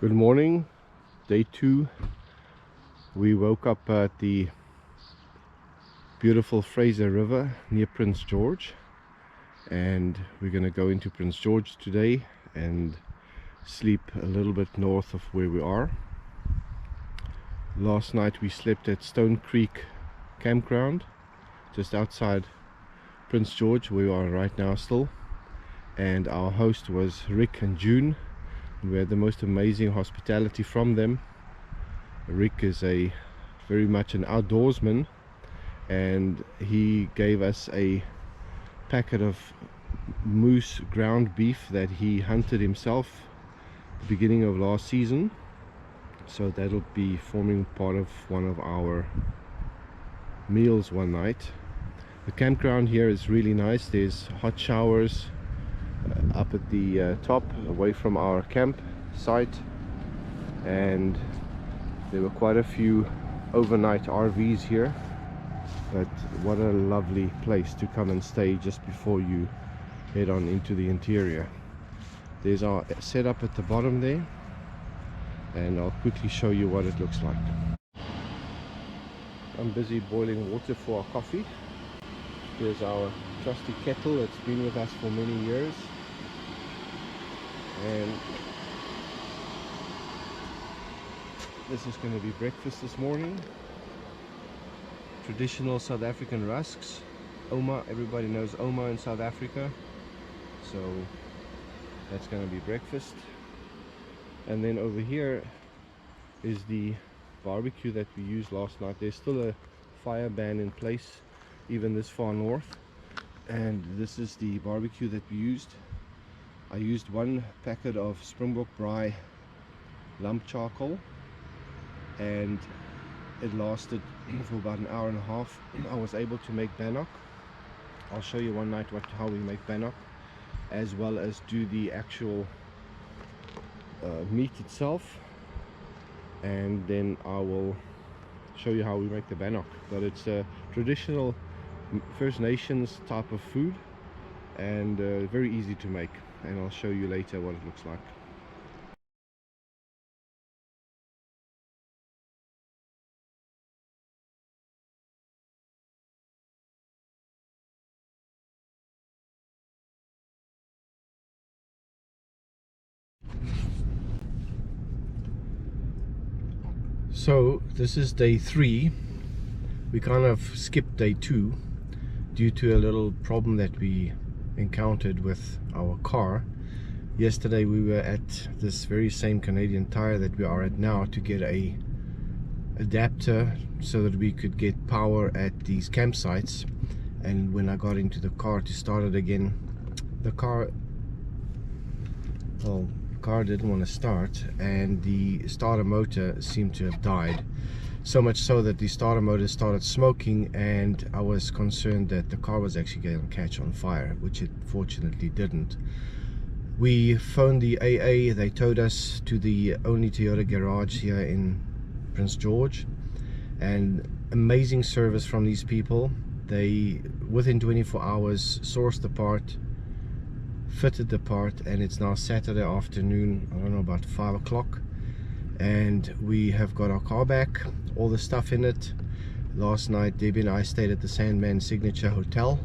Good morning, day 2. We woke up at the beautiful Fraser River near Prince George, and we're going to go into Prince George today and sleep a little bit north of where we are. Last night we slept at Stone Creek campground just outside Prince George, where we are right now still, and our host was Rick and June. We had the most amazing hospitality from them. Rick is very much an outdoorsman, and he gave us a packet of moose ground beef that he hunted himself at the beginning of last season, so that'll be forming part of one of our meals one night. The campground here is really nice. There's hot showers up at the top, away from our camp site, and there were quite a few overnight RVs here. But what a lovely place to come and stay just before you head on into the interior. There's our setup at the bottom there, and I'll quickly show you what it looks like. I'm busy boiling water for our coffee. Here's our trusty kettle that's been with us for many years, and this is going to be breakfast this morning. Traditional South African rusks, Oma. Everybody knows Oma in South Africa, so that's going to be breakfast. And then over here is the barbecue that we used last night. There's still a fire ban in place even this far north, and this is the barbecue that we used. I used one packet of Springbok Braai lump charcoal, and it lasted for about an hour and a half. I was able to make bannock. I'll show you one night how we make bannock, as well as do the actual meat itself, and then I will show you how we make the bannock. But it's a traditional First Nations type of food, and very easy to make, and I'll show you later what it looks like. So this is day 3. We kind of skipped day 2 due to a little problem that we encountered with our car. Yesterday we were at this very same Canadian Tire that we are at now to get a adapter so that we could get power at these campsites, and when I got into the car to start it again, the car didn't want to start, and the starter motor seemed to have died. So much so that the starter motor started smoking, and I was concerned that the car was actually going to catch on fire, which it fortunately didn't. We phoned the AA. They towed us to the only Toyota garage here in Prince George, and amazing service from these people. They, within 24 hours, sourced the part, fitted the part, and it's now Saturday afternoon, I don't know, about 5 o'clock, and we have got our car back, all the stuff in it. Last night Debbie and I stayed at the Sandman Signature Hotel,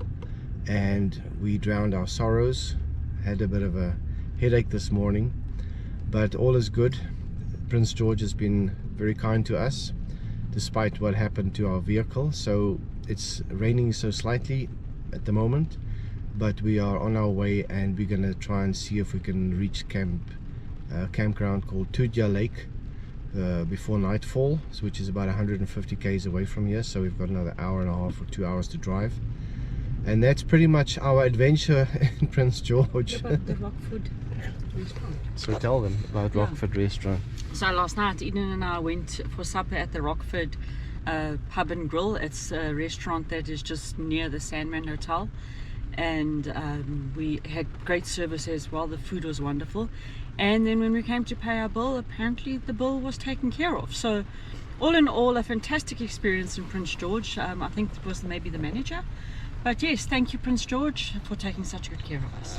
and we drowned our sorrows. Had a bit of a headache this morning, but all is good. Prince George has been very kind to us despite what happened to our vehicle. So it's raining so slightly at the moment, but we are on our way, and we're gonna try and see if we can reach campground called Tudja Lake before nightfall, which is about 150 k's away from here. So we've got another hour and a half or 2 hours to drive, and that's pretty much our adventure in Prince George. About the Rockford restaurant. So tell them about Rockford restaurant. So last night Eden and I went for supper at the Rockford Pub and Grill. It's a restaurant that is just near the Sandman Hotel, and we had great service as well. The food was wonderful, and then when we came to pay our bill, apparently the bill was taken care of. So all in all, a fantastic experience in Prince George. I think it was maybe the manager, but yes, thank you Prince George for taking such good care of us.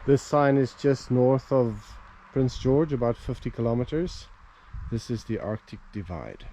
This sign is just north of Prince George, about 50 kilometers. This is the Arctic Divide.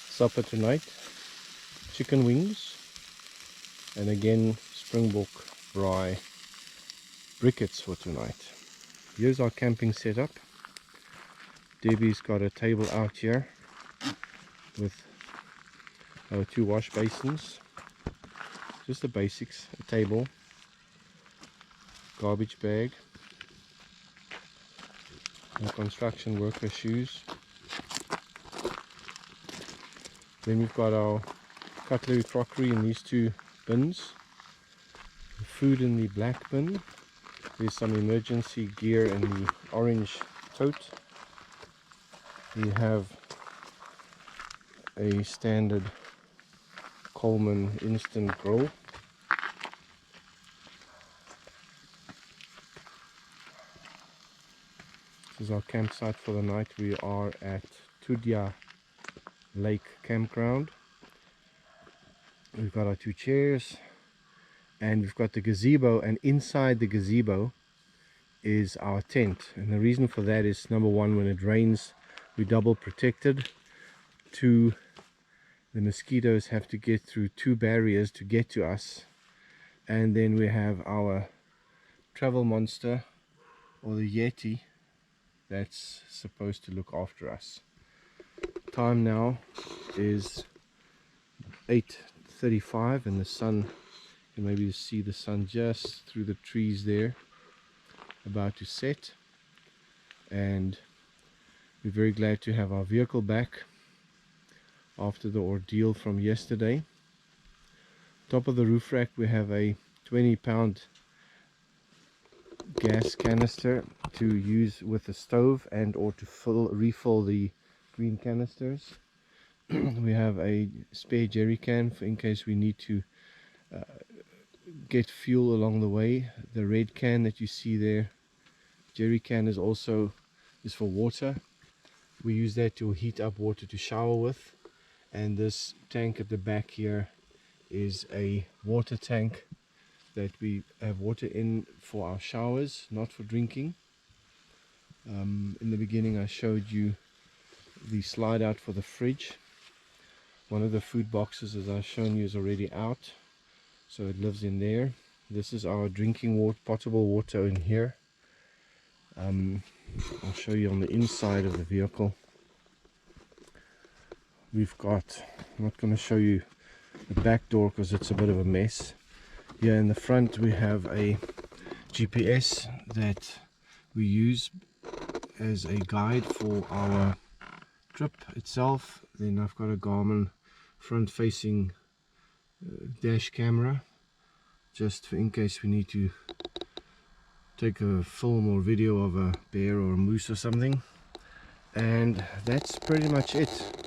Supper tonight, chicken wings, and again springbok braai briquettes for tonight. Here's our camping setup. Debbie's got a table out here with our 2 wash basins, just the basics: a table, garbage bag, our construction worker shoes. Then we've got our cutlery, crockery in these 2 bins, the food in the black bin. There's some emergency gear in the orange tote. We have a standard Coleman instant grill. This is our campsite for the night. We are at Tudya Lake Campground. We've got our 2 chairs, and we've got the gazebo, and inside the gazebo is our tent. And the reason for that is, number one, when it rains we're double protected. 2, the mosquitoes have to get through 2 barriers to get to us. And then we have our travel monster, or the Yeti, that's supposed to look after us. Time now is 8:35, and the sun, you can maybe see the sun just through the trees there, about to set. And we're very glad to have our vehicle back after the ordeal from yesterday. Top of the roof rack we have a 20-pound gas canister to use with the stove and or to refill the green canisters. We have a spare jerry can in case we need to get fuel along the way. The red can that you see there, jerry can, is for water. We use that to heat up water to shower with. And this tank at the back here is a water tank that we have water in for our showers, not for drinking. In the beginning I showed you the slide out for the fridge. One of the food boxes, as I've shown you, is already out, so it lives in there. This is our drinking water, potable water in here. I'll show you on the inside of the vehicle. We've got, I'm not going to show you the back door because it's a bit of a mess. Here in the front we have a GPS that we use as a guide for our trip itself. Then I've got a Garmin front facing dash camera, just in case we need to take a film or video of a bear or a moose or something. And that's pretty much it.